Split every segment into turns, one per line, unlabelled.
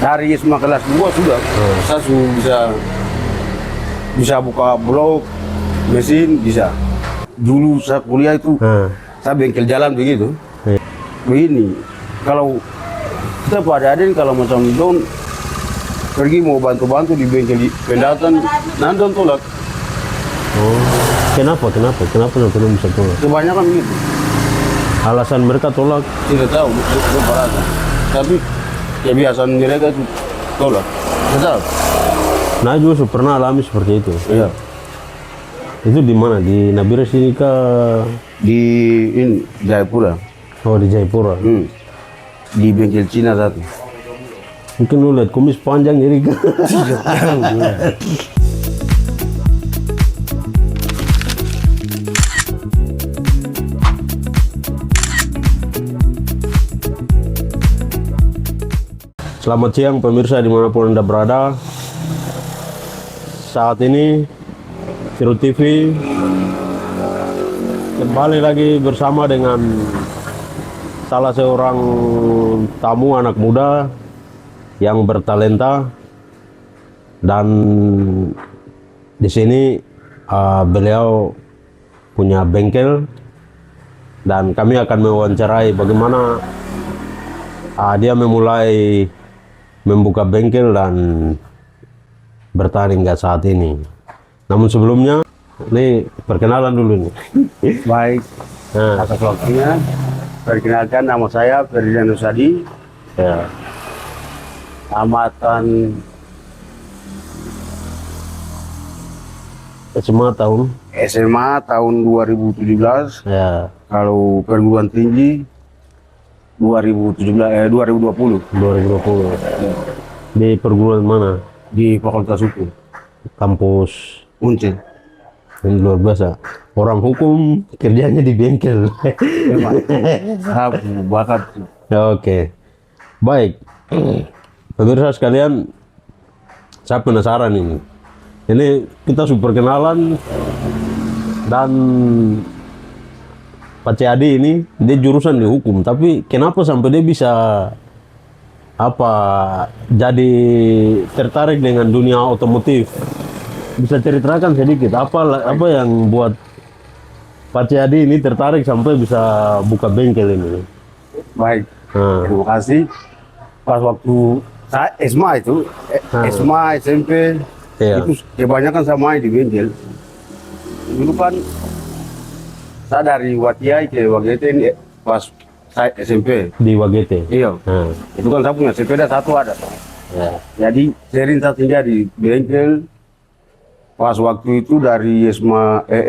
Dari SMA kelas 2 sudah, saya bisa buka blok, mesin bisa. Dulu saya kuliah itu, saya bengkel jalan begitu. Begini, kalau kita pada aden kalau macam don pergi mau bantu-bantu di bengkel di pendatang, nanti tolak.
Oh, kenapa belum bisa tolak?
Kebanyakan begitu.
Alasan mereka tolak?
Tidak tahu, itu berapa. Tapi kebiasaan mereka itu tolak. Betul.
Nah, juga pernah alami seperti itu.
Iya.
Itu di mana? Di Nabire sini kah?
Di ini Jayapura.
Oh, di Jayapura.
Di bengkel Cina satu.
Mungkin lu lihat kumis panjang jadi kan? Selamat siang pemirsa dimanapun Anda berada. Saat ini Viro TV kembali lagi bersama dengan salah seorang tamu anak muda yang bertalenta, dan di sini beliau punya bengkel dan kami akan mewawancarai bagaimana dia memulai membuka bengkel dan bertahan hingga saat ini. Namun sebelumnya, ini perkenalan dulu nih.
Baik, atas waktunya, perkenalkan nama saya Ferdinand Nusadi.
Ya.
Amatan SMA tahun 2017.
Ya.
Kalau perguruan tinggi 2020.
Di perguruan mana?
Di Fakultas Hukum.
Kampus
Uncil.
ini luar biasa. Orang hukum kerjanya di bengkel.
Bakat.
Oke. Baik. Pemirsa sekalian, saya penasaran ini. Ini kita super kenalan dan Pak Ciadi ini dia jurusan di hukum, tapi kenapa sampai dia bisa jadi tertarik dengan dunia otomotif? Bisa ceritakan sedikit apa yang buat Pak Ciadi ini tertarik sampai bisa buka bengkel ini?
Baik, terima kasih. Pas waktu saya SMA itu, SMA, SMP, itu kebanyakan saya main di bengkel. Dulu kan saya dari Watiai ke Wagete ini pas saya SMP.
Di Wagete?
Iya. Itu kan saya punya sepeda satu ada. Ya. Jadi sering saya tinggal di bengkel. Pas waktu itu dari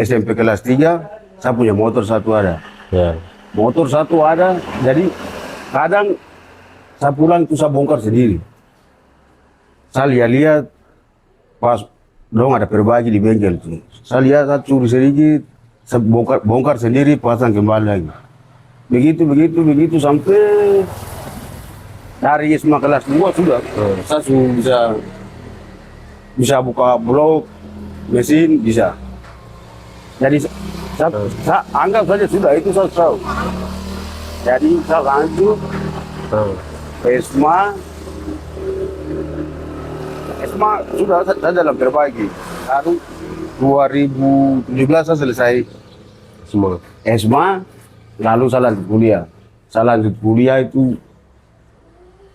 SMP kelas 3, saya punya motor satu ada.
Ya.
Motor satu ada, jadi kadang saya pulang itu saya bongkar sendiri. Saya lihat pas dong ada perbagi di bengkel itu. Saya lihat saya curi sedikit, saya bongkar sendiri, pasang kembali lagi. Begitu sampai dari SMA kelas 2 sudah. Saya bisa buka blok, mesin bisa. Jadi saya anggap saja sudah itu saya tahu. Jadi saya lanjut SMA sudah saya dalam berbagi. Lalu 2017 saya selesai SMA, lalu saya lanjut kuliah. Saya lanjut kuliah itu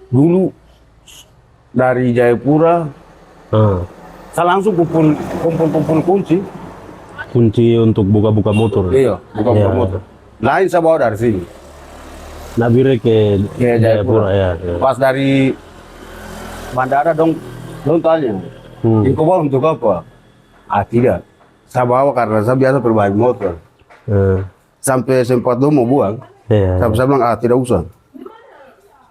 dulu dari Jayapura. Saya langsung kumpul kunci
untuk buka-buka motor.
Iya, buka motor. Lain saya bawa dari sini.
Nabire ke Jayapura ya.
Pas dari bandara dong tanya, ini kau bawa untuk apa? Tidak, saya bawa karena saya biasa berbagi motor. Sampai sempat dong mau buang, saya bilang tidak usah.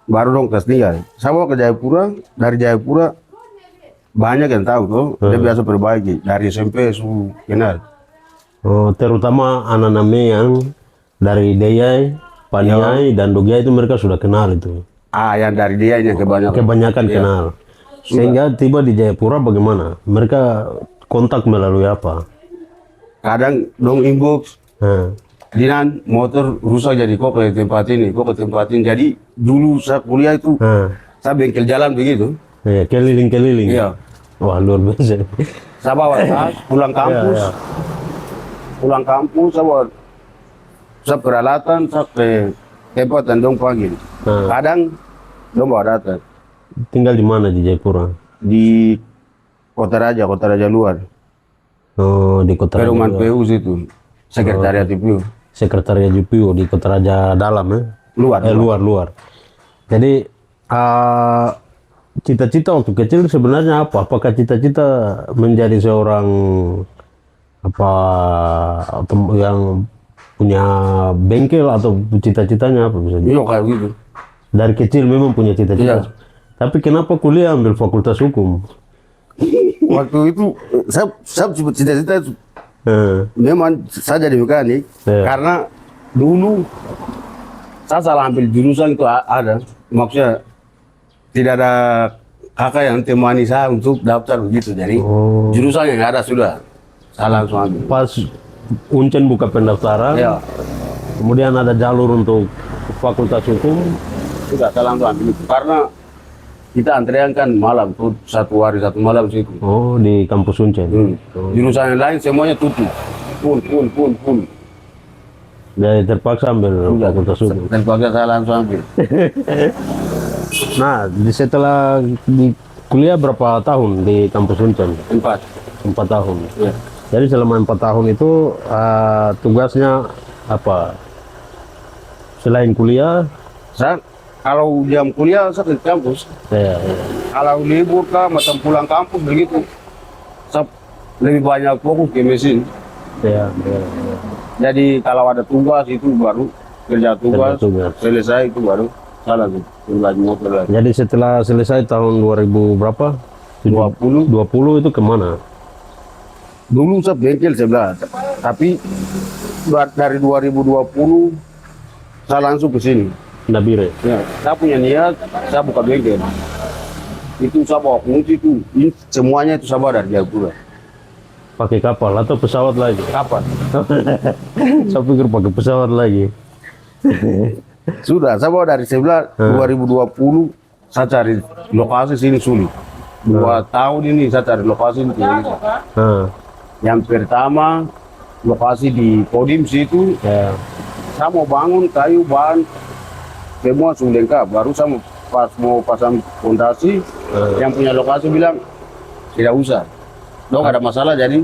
Baru dong tes tinggal. Saya bawa ke Jayapura, dari Jayapura banyak yang tahu tuh, dia biasa berbagi dari SMP su kenal.
Terutama anak-anak yang dari Deyai, Paniai dan Dogiai itu mereka sudah kenal itu.
Yang dari dia yang
kebanyakan kenal. Sehingga tiba di Jayapura bagaimana? Mereka kontak melalui apa?
Kadang dong inbox. Dinan motor rusak jadi kok ke tempat ini. Jadi dulu saya kuliah itu Saya bengkel jalan begitu.
Ya, keliling-keliling.
Iya.
Wah, luar biasa.
Saya bawa tas, pulang kampus.
Iya.
Pulang kampus, saya peralatan, saya ke tempat dan dong panggil. Kadang dong bawa data.
Tinggal di mana di Jayapura?
Di Kota Raja luar.
Oh, di Kota Raja.
Perumahan PU situ. Sekretariat PU.
Sekretariat JPU di Kota Raja dalam ya? Luar. Jadi cita-cita waktu kecil sebenarnya apa? Apakah cita-cita menjadi seorang yang punya bengkel atau cita-citanya apa bisa?
Iya kayak gitu.
Dari kecil memang punya cita-cita.
Iya.
Tapi kenapa kuliah ambil fakultas hukum?
Waktu itu saya cita-cita memang saya jadi mekanik karena dulu saya salah ambil jurusan itu ada, maksudnya tidak ada kakak yang temani saya untuk daftar begitu, jadi jurusan yang ada sudah saya langsung ambil.
Pas Uncen buka pendaftaran, kemudian ada jalur untuk fakultas hukum,
sudah saya langsung ambil itu karena kita antrean kan malam tuh, satu hari satu malam situ.
Oh, di kampus Uncen.
Jurusan yang lain semuanya tutup. Full.
Jadi terpaksa ambil fakultas hukum.
Terpaksa saya langsung ambil.
Nah, setelah di kuliah berapa tahun di kampus Uncen? 4 tahun.
Ya.
Jadi selama 4 tahun itu tugasnya apa? Selain kuliah?
Saya kalau jam kuliah saya ke kampus.
Ya.
Kalau libur kah, macam pulang kampus begitu, saya lebih banyak fokus ke mesin.
Ya.
Jadi kalau ada tugas itu baru kerja tugas. Selesai itu baru salah tuh lagi motor lagi.
Jadi setelah selesai tahun 2000 berapa? 20 itu kemana?
Dulu saya bengkel sebelah, tapi dari 2020 saya langsung ke sini.
Nabire.
Ya, saya punya niat, saya buka bengkel. Itu saya bawa kunci itu, ini semuanya itu saya bawa dari Jayapura.
Pakai kapal atau pesawat lagi?
Kapan?
Saya pikir pakai pesawat lagi.
Sudah, saya bawa dari sebelah 2020, saya cari lokasi sini sulit. 2 tahun ini saya cari lokasi ini. Yang pertama, lokasi di Kodim situ.
Ya.
Saya mau bangun kayu, bahan, semua sudah lengkap. Baru saya mau pasang fondasi, yang punya lokasi bilang, tidak usah. Dong ada masalah, jadi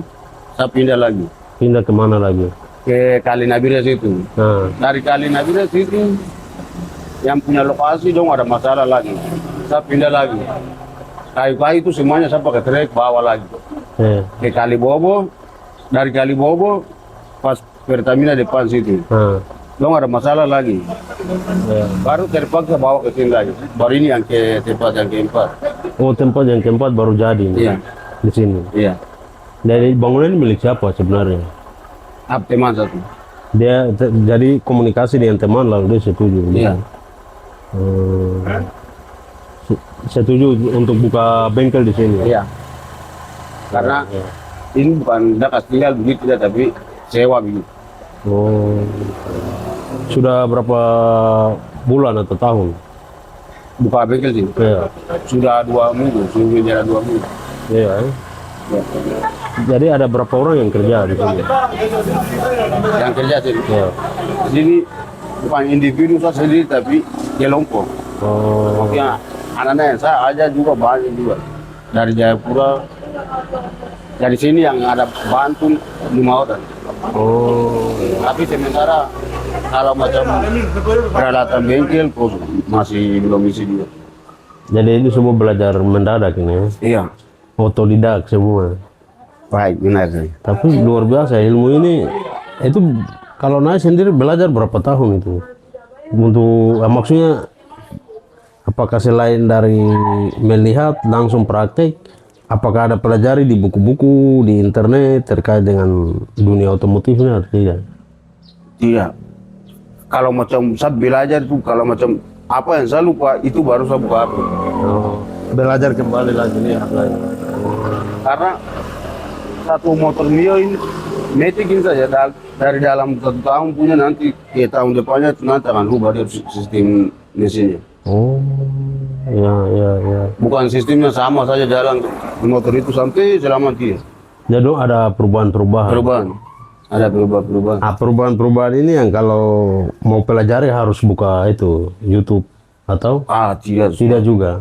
saya pindah lagi.
Pindah kemana lagi?
Ke Kali Nabire situ. Dari Kali Nabire situ, yang punya lokasi dong ada masalah lagi. Saya pindah lagi. Kayu-kayu itu semuanya saya pakai trek bawa lagi. Ke Kali Bobo, dari Kali Bobo, pas Pertamina depan situ. Dong ada masalah lagi. Baru terpaksa bawa ke sini lagi. Baru ini yang ke tempat yang keempat.
Oh, tempat yang keempat baru jadi
Iya.
Di sini.
Iya.
Dari bangunan ini milik siapa sebenarnya?
Teman satu.
Dia jadi komunikasi dengan teman lalu dia setuju.
Iya.
Setuju untuk buka bengkel di sini.
Iya. Karena ini bukan dakas tinggal begitu ya, tapi sewa begitu.
Oh. Sudah berapa bulan atau tahun?
Buka bengkel sih.
Iya.
Sudah 2 minggu, sudah jalan 2 minggu.
Iya. Jadi ada berapa orang yang kerja di sini?
Yang kerja sini.
Iya.
Di sini bukan individu saya sendiri, tapi kelompok.
Oh.
Maksudnya anak-anak yang saya aja juga banyak juga. Dari Jayapura, dari sini yang ada bantu 5 orang.
Oh.
Tapi sementara kalau macam peralatan bengkel masih belum isi juga.
Jadi ini semua belajar mendadak ini ya?
Iya.
Otodidak semua.
Baik, benar sih.
Tapi luar biasa ilmu ini. Itu kalau naik sendiri belajar berapa tahun itu? Untuk maksudnya apakah selain dari melihat langsung praktek, apakah ada pelajari di buku-buku di internet terkait dengan dunia otomotifnya atau tidak?
Iya. Kalau macam saya belajar itu, kalau macam apa yang saya lupa itu baru saya buka HP.
Oh, belajar kembali lagi lihat lagi.
Karena satu motor Mio ini metikin saja dari dalam 1 tahun punya, nanti ke tahun depannya nanti akan rubah dia sistem mesinnya.
Oh. ya.
Bukan sistemnya sama saja jalan motor itu sampai selama dia.
Jadi ada perubahan-perubahan.
Ada perubahan.
Nah, perubahan-perubahan ini yang kalau mau pelajari harus buka itu YouTube atau tidak juga.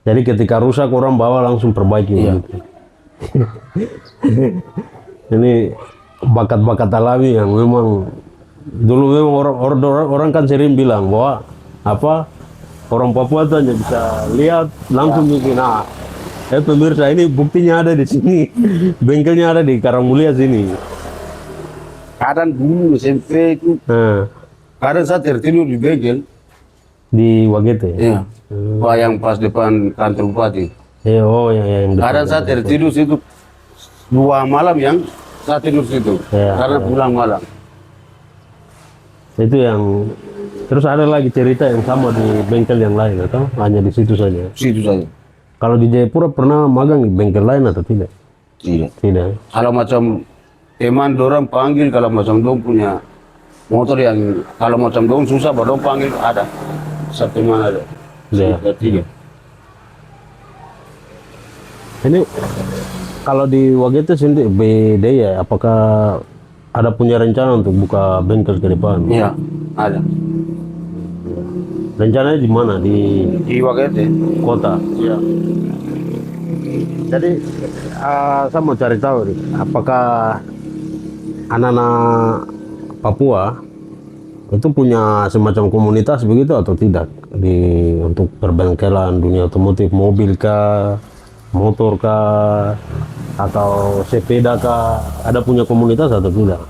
Jadi ketika rusak orang bawa langsung perbaiki. Gitu. Ini bakat-bakat alami yang memang dulu memang orang kan sering bilang bahwa orang Papua tuh hanya bisa lihat langsung bikin. Nah, pemirsa ini buktinya ada di sini. Bengkelnya ada di Karangmulia sini.
Kadang dulu SMP itu, kadang saya tertidur di bengkel
di Wagete.
Iya. Yang pas depan kantor bupati.
Yang
kadang saya tertidur situ 2 malam yang saya tidur situ karena pulang malam.
Itu yang terus ada lagi cerita yang sama di bengkel yang lain atau hanya di situ saja?
Situ saja.
Kalau di Jayapura pernah magang di bengkel lain atau tidak? Tidak.
Kalau macam teman dorang panggil, kalau macam dong punya motor yang kalau macam dong susah baru panggil ada. Satu teman ada. Tiga.
Ini kalau di Wagete sendiri beda ya, apakah ada punya rencana untuk buka bengkel ke depan?
Iya, ada.
Rencananya di mana? Di
Wagete
kota.
Iya.
Jadi saya mau cari tahu nih, apakah anak-anak Papua itu punya semacam komunitas begitu atau tidak untuk perbengkelan dunia otomotif, mobil kah, motor kah, atau sepeda kah, ada punya komunitas atau tidak?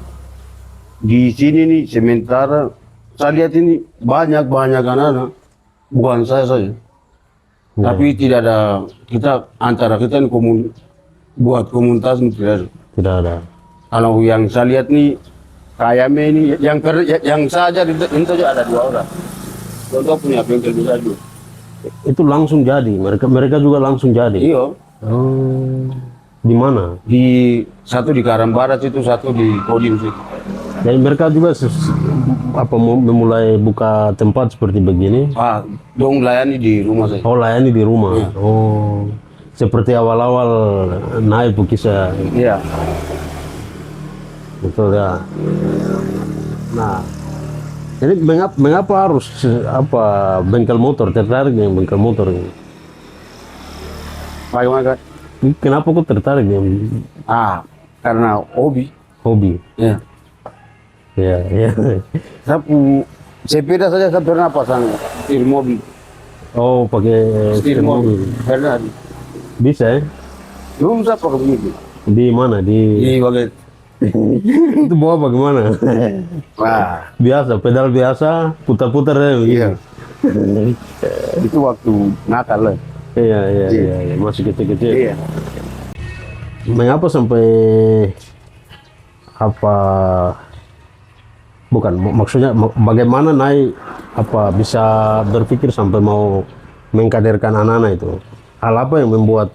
Di sini nih sementara saya lihat ini banyak anak-anak, bukan saya saja. Tapi tidak ada antara kita ini buat komunitas ini
tidak ada.
Kalau yang saya lihat nih kayaknya ini yang saja ini saja ada 2 orang. Contoh punya bengkel bisa juga.
Itu langsung jadi, mereka juga langsung jadi.
Iya.
Di mana?
Satu di Karang Barat itu, satu di Kodim situ.
Dan mereka juga memulai buka tempat seperti begini?
Dong layani di rumah saya.
Oh, layani di rumah. Ya. Oh, seperti awal-awal naik kisah.
Iya.
Betul ya. Nah, jadi mengapa harus bengkel motor, tertarik dengan bengkel motor ini?
Bagaimana?
Kenapa kok tertarik dengan?
Karena hobi. Iya.
Ya.
Sepeda saja saya pernah pasang setir mobil.
Oh, pakai
setir mobil. Pernah.
Bisa ya?
Belum saya pakai begitu.
Di mana? Di
Wagete.
Itu bawa bagaimana? Biasa, pedal biasa, putar-putar ya.
Iya. Itu waktu nakal lah.
Iya, masih kecil-kecil.
Iya.
Mengapa sampai maksudnya bagaimana naik bisa berpikir sampai mau mengkaderkan anak-anak itu? Hal apa yang membuat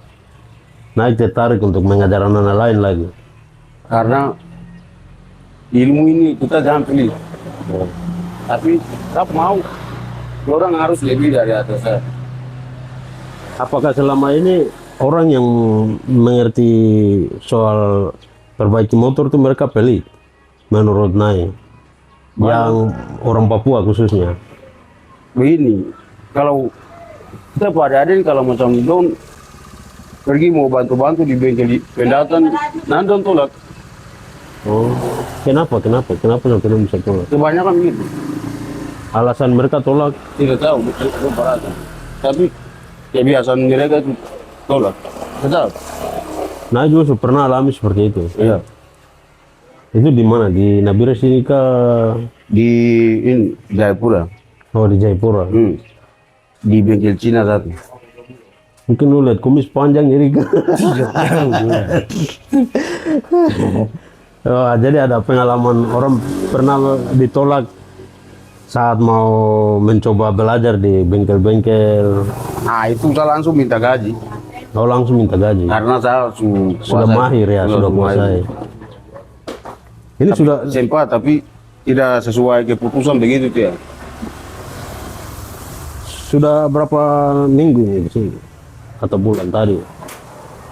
naik tertarik untuk mengajar anak-anak lain lagi?
Karena ilmu ini kita jangan pilih. Tapi tetap mau orang harus lebih dari atas saya.
Apakah selama ini orang yang mengerti soal perbaiki motor itu mereka pelit menurut Nai? Yang orang Papua khususnya.
Begini, kalau kita pada ada kalau macam don pergi mau bantu-bantu di bengkel pendatang, nandon tolak.
Oh, kenapa sampai bisa tolak?
Kebanyakan begitu.
Alasan mereka tolak?
Tidak tahu, belum pernah. Tapi kebiasaan mereka itu tolak. Tetap.
Nah, juga pernah alami seperti itu.
Iya.
Itu di mana? Di Nabire sini kah?
Di Jayapura.
Oh, di Jayapura.
Di bengkel Cina satu.
Mungkin lu lihat kumis panjang jadi kan? Oh, jadi ada pengalaman orang pernah ditolak saat mau mencoba belajar di bengkel-bengkel.
Itu saya langsung minta gaji.
Oh, langsung minta gaji?
Karena saya
sudah mahir ya, sudah kuasai. Ini sudah
sempat tapi tidak sesuai keputusan begitu ya.
sudah berapa minggu ini di sini? Atau bulan tadi?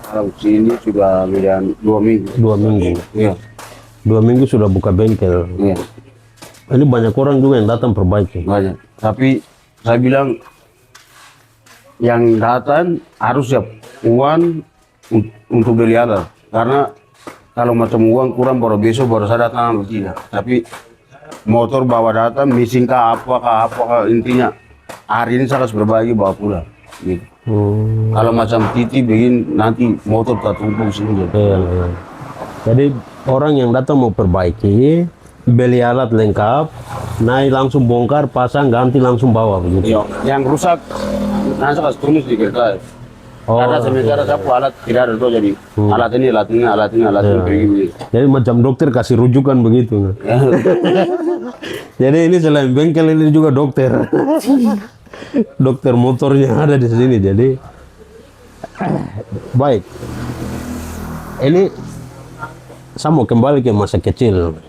Kalau sini sudah beda 2 minggu.
2 minggu.
Iya.
2 minggu sudah buka bengkel.
Iya.
Ini banyak orang juga yang datang perbaiki.
Banyak. Tapi saya bilang yang datang harus siap uang untuk beli alat. Karena kalau macam uang kurang baru besok baru saya datang tidak. Tapi motor bawa datang, mesin kah apakah intinya hari ini saya harus berbagi bawa pulang. Gitu. Kalau macam titi begini nanti motor tak tumpuk sini.
Iya. Jadi orang yang datang mau perbaiki, beli alat lengkap, naik langsung bongkar, pasang, ganti langsung bawa begitu.
Iya. Yang rusak nanti saya kasih tulis di kertas. Karena sementara saya alat tidak ada tuh jadi alat ini pergi.
Jadi macam dokter kasih rujukan begitu. Jadi ini selain bengkel ini juga dokter. Dokter motornya ada di sini. Jadi baik. Ini saya mau kembali ke masa kecil.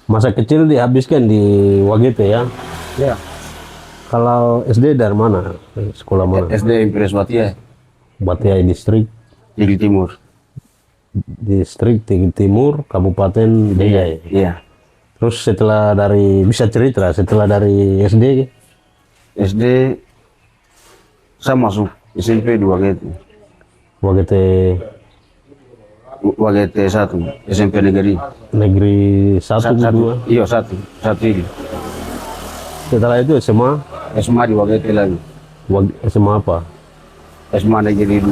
Masa kecil dihabiskan di Wagete ya.
Ya.
Kalau SD dari mana? Sekolah mana?
SD Impres Batia.
Batia Distrik.
Tinggi Timur.
Distrik Tinggi Timur, Kabupaten Deiyai.
Iya.
Terus setelah dari, bisa cerita setelah dari SD?
SD saya masuk SMP 2 gitu. Wagete 1, SMP negeri.
Negeri 1, 2?
Iya, satu ini.
Setelah itu SMA?
SMA di Wagete lagi.
SMA apa?
SMA negeri 2.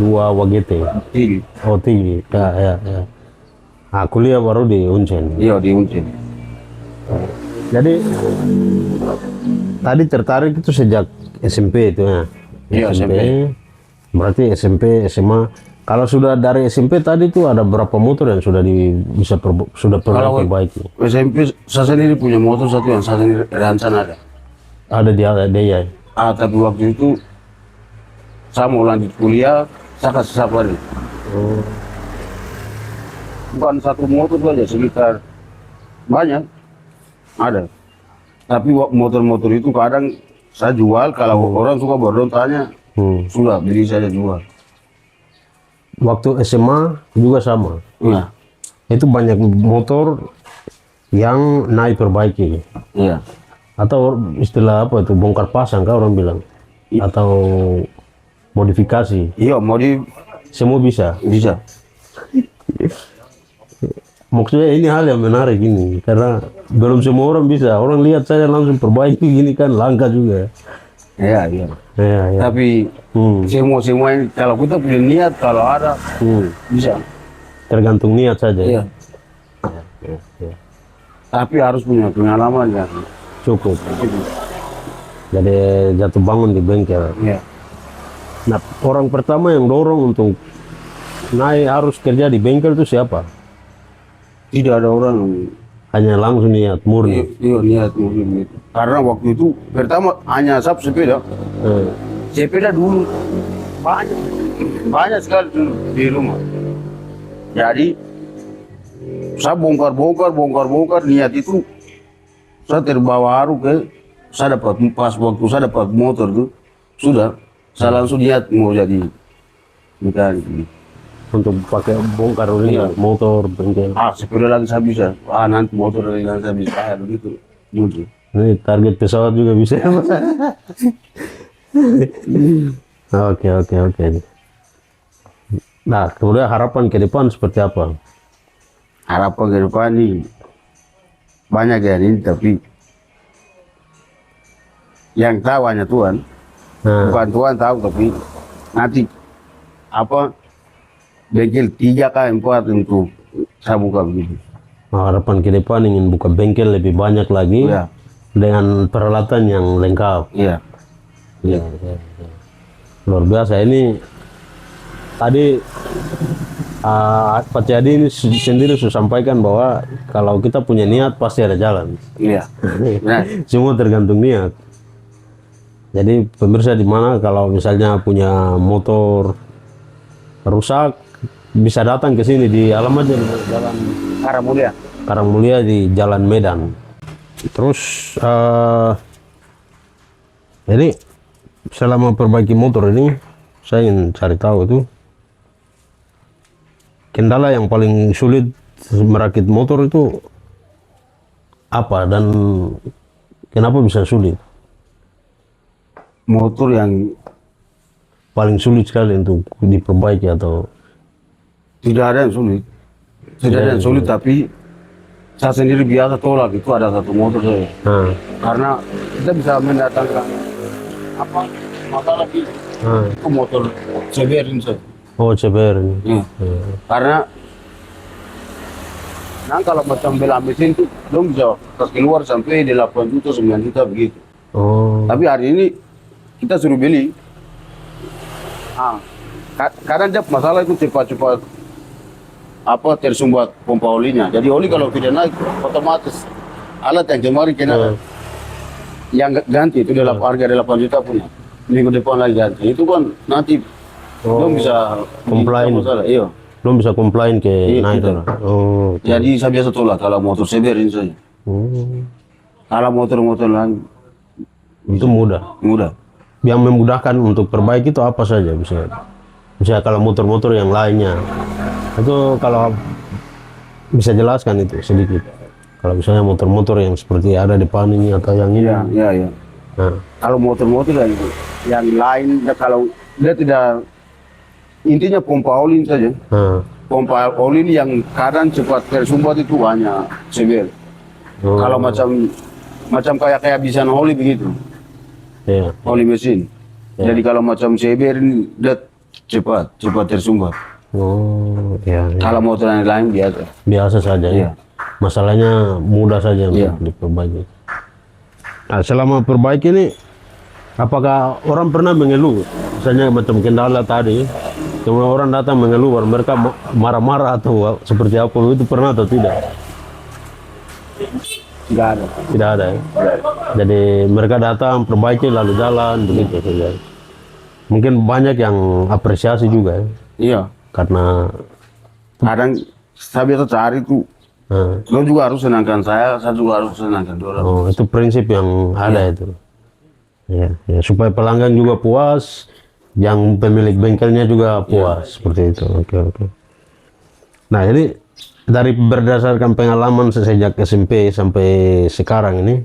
2 Wagete?
Tinggi.
Oh, tinggi. Ya. Nah, kuliah baru di Uncen?
Iya, di Uncen.
Jadi, tadi tertarik itu sejak SMP itu ya?
Iya, SMP.
Berarti SMP, SMA. Kalau sudah dari SMP tadi tuh ada berapa motor yang sudah sudah pernah perbaiki?
SMP saya sendiri punya motor satu yang saya sendiri rancang ada.
Ada di Deiyai.
Tapi waktu itu saya mau lanjut kuliah, saya kasih safari. Bukan satu motor saja, sekitar banyak ada. Tapi motor-motor itu kadang saya jual, kalau orang suka baru tanya, sudah beli saja jual.
Waktu SMA juga sama.
Iya.
Itu banyak motor yang naik perbaiki.
Iya.
Atau istilah apa itu, bongkar pasang kan orang bilang. Atau modifikasi.
Iya,
Semua bisa.
bisa.
Maksudnya ini hal yang menarik ini, karena belum semua orang bisa. Orang lihat saya langsung perbaiki gini kan langka juga.
Iya.
Ya.
Tapi semua ini kalau kita punya niat, kalau ada bisa.
Tergantung niat saja.
Iya. Tapi harus punya pengalaman ya.
Cukup. Jadi jatuh bangun di bengkel.
Iya.
Nah, orang pertama yang dorong untuk naik harus kerja di bengkel itu siapa?
Tidak ada orang.
Hanya langsung niat murni.
Iya, niat murni gitu. Karena waktu itu pertama hanya sepeda. Sepeda dulu banyak sekali di rumah. Jadi saya bongkar niat itu saya terbawa haru saya dapat pas waktu saya dapat motor tuh sudah saya langsung niat mau jadi mekanik.
Untuk pakai bongkar ini motor bengkel.
Sepeda lagi saya bisa. Nanti motor lagi saya bisa begitu. Muncul.
Ini target pesawat juga bisa. Oke. Nah, kemudian harapan ke depan seperti apa?
Harapan ke depan nih banyak ya ini, tapi yang tahu hanya Tuhan. Bukan Tuhan tahu, tapi nanti bengkel 3 kah 4 untuk saya buka begitu.
Harapan ke depan ingin buka bengkel lebih banyak lagi dengan peralatan yang lengkap.
Iya.
Luar biasa ini. Tadi Pak Jadi ini sendiri sudah sampaikan bahwa kalau kita punya niat pasti ada jalan.
Iya.
Semua tergantung niat. Jadi pemirsa di mana kalau misalnya punya motor rusak bisa datang ke sini di alamatnya di Jalan
Karangmulia
di Jalan Medan. Terus Jadi selama perbaiki motor ini, saya ingin cari tahu itu kendala yang paling sulit merakit motor itu apa dan kenapa bisa sulit?
Motor yang
Paling sulit sekali untuk diperbaiki atau
tidak ada yang sulit. Tidak ada yang sulit, tapi saya sendiri biasa tolak itu ada satu motor saya.
nah,
Karena kita bisa mendatangkan apa masalah di itu motor seberin saya.
oh CBR ini.
Ya. Karena nah kalau macam bela mesin itu belum bisa keluar sampai 8 juta 9 juta begitu.
Oh,
Tapi hari ini kita suruh beli. Kadang dia masalah itu cepat-cepat apa tersumbat pompa olinya. Jadi oli kalau tidak naik otomatis alat yang kemarin kena yang ganti itu harga 8 juta punya. Minggu depan lagi ganti. Itu kan nanti belum bisa
Komplain.
masalah. Iya.
belum bisa komplain ke
Iya,
naik.
betul.
Oh,
Jadi saya biasa tolak kalau motor seberin saja. Kalau motor-motor lain
itu mudah.
mudah.
Yang memudahkan untuk perbaiki itu apa saja bisa? Misalnya kalau motor-motor yang lainnya, itu kalau bisa jelaskan itu sedikit. Kalau misalnya motor-motor yang seperti ada depan ini atau yang ini.
Iya.
Nah,
Kalau motor-motor yang lain, kalau dia tidak intinya pompa oli saja.
nah,
Pompa oli ini yang kadang cepat tersumbat itu hanya CBR.
oh,
Kalau macam kayak bisan oli begitu,
iya.
oli mesin. Jadi kalau macam CBR ini dia cepat tersumbat.
Oh, iya.
Kalau motor yang lain biasa.
Biasa saja ya.
Iya.
Masalahnya mudah saja
Iya.
untuk diperbaiki. Nah, selama perbaiki ini, apakah orang pernah mengeluh? Misalnya macam kendala tadi, kemudian orang datang mengeluh, baru mereka marah-marah atau seperti apa, itu pernah atau tidak?
Tidak ada.
Tidak ada ya? Jadi mereka datang, perbaiki lalu jalan, begitu saja. Mungkin banyak yang apresiasi juga ya,
Iya.
karena
Kadang saya biasa cari tuh. Lo juga harus senangkan saya juga harus senangkan orang.
oh, itu prinsip yang ada itu. Ya, supaya pelanggan juga puas, yang pemilik bengkelnya juga puas, seperti itu. Oke. Nah, ini dari berdasarkan pengalaman sejak SMP sampai sekarang ini,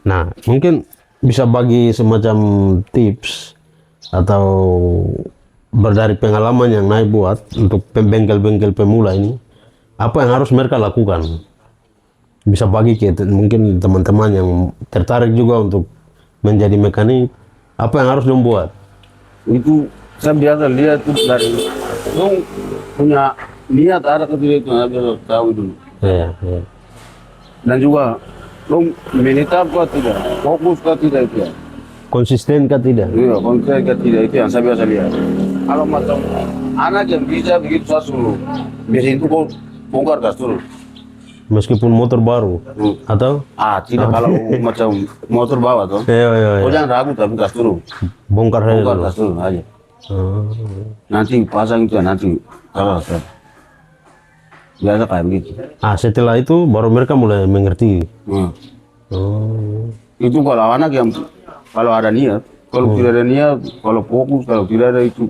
nah mungkin bisa bagi semacam tips atau dari pengalaman yang naik buat untuk bengkel-bengkel pemula ini, apa yang harus mereka lakukan? Bisa bagi ke mungkin teman-teman yang tertarik juga untuk menjadi mekanik, apa yang harus membuat?
Itu saya biasa lihat tuh dari dong punya niat ada atau tidak itu saya biasa tahu dulu.
Iya.
Dan juga dong menetap kah tidak, fokus kah tidak itu ya.
Konsisten kah tidak?
Iya, konkret kah tidak itu yang saya biasa lihat. Kalau macam anak yang bisa begitu saya suruh, biasanya itu kok bongkar gas dulu.
Meskipun motor baru atau?
Tidak kalau macam motor bawah tuh.
Iya.
Kau jangan ragu tapi gas dulu.
Bongkar saja
Bongkar
dulu.
gas dulu aja.
Oh.
Nanti pasang itu ya nanti kalau saya. Biasa kayak begitu.
Setelah itu baru mereka mulai mengerti. Oh.
Itu kalau anak yang kalau ada niat, kalau tidak ada niat, kalau fokus, kalau tidak ada itu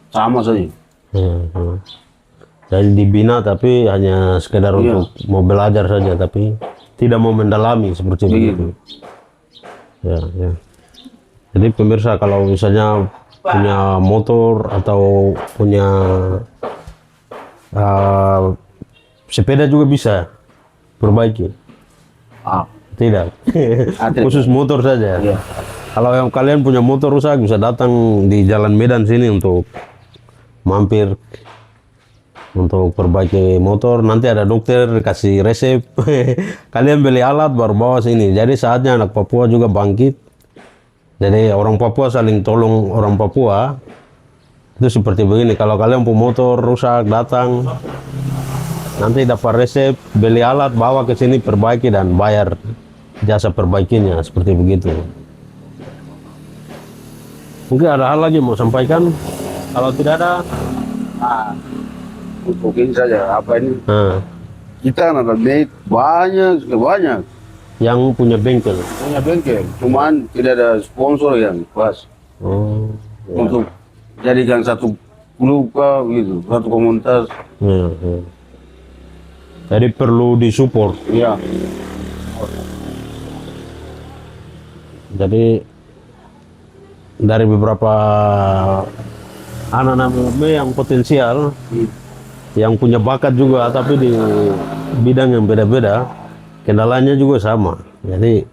sama saja.
Iya. Jadi dibina tapi hanya sekedar untuk mau belajar saja, tapi tidak mau mendalami seperti begitu. Ya. Jadi pemirsa, kalau misalnya punya motor atau punya sepeda juga bisa perbaiki. Tidak. Khusus motor saja.
Iya.
Kalau yang kalian punya motor rusak bisa datang di Jalan Medan sini untuk mampir untuk perbaiki motor. Nanti ada dokter kasih resep. Kalian beli alat baru bawa sini. Jadi saatnya anak Papua juga bangkit. Jadi orang Papua saling tolong orang Papua. Itu seperti begini. Kalau kalian punya motor rusak datang, nanti dapat resep, beli alat, bawa ke sini perbaiki dan bayar jasa perbaikinya, seperti begitu. Mungkin ada hal lagi mau sampaikan? Kalau tidak ada,
Untuk ini saja apa ini? Kita anak banyak.
yang punya bengkel.
Punya bengkel, cuman tidak ada sponsor yang pas
Oh.
untuk jadikan satu grup gitu, satu komunitas.
Ya, ya. Jadi perlu disupport.
Iya.
Jadi dari beberapa anak-anak muda yang potensial, yang punya bakat juga, tapi di bidang yang beda-beda, kendalanya juga sama. Jadi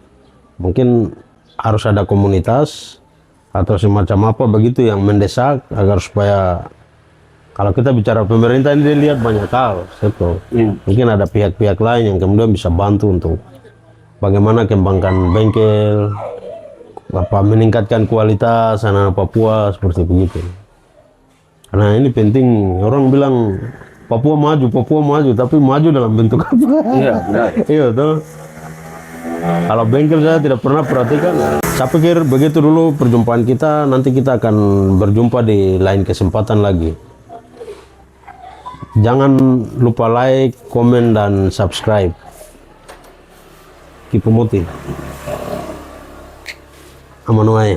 mungkin harus ada komunitas atau semacam apa begitu yang mendesak agar supaya kalau kita bicara pemerintah ini dia lihat banyak hal, gitu. Mungkin ada pihak-pihak lain yang kemudian bisa bantu untuk bagaimana kembangkan bengkel, apa meningkatkan kualitas anak-anak Papua seperti begitu. Karena ini penting, orang bilang Papua maju, tapi maju dalam bentuk apa?
Iya, benar.
Iya tuh. Kalau bengkel saya tidak pernah perhatikan. Saya pikir begitu dulu perjumpaan kita, nanti kita akan berjumpa di lain kesempatan lagi. Jangan lupa like, komen, dan subscribe. Kipu Muti. Amanuai.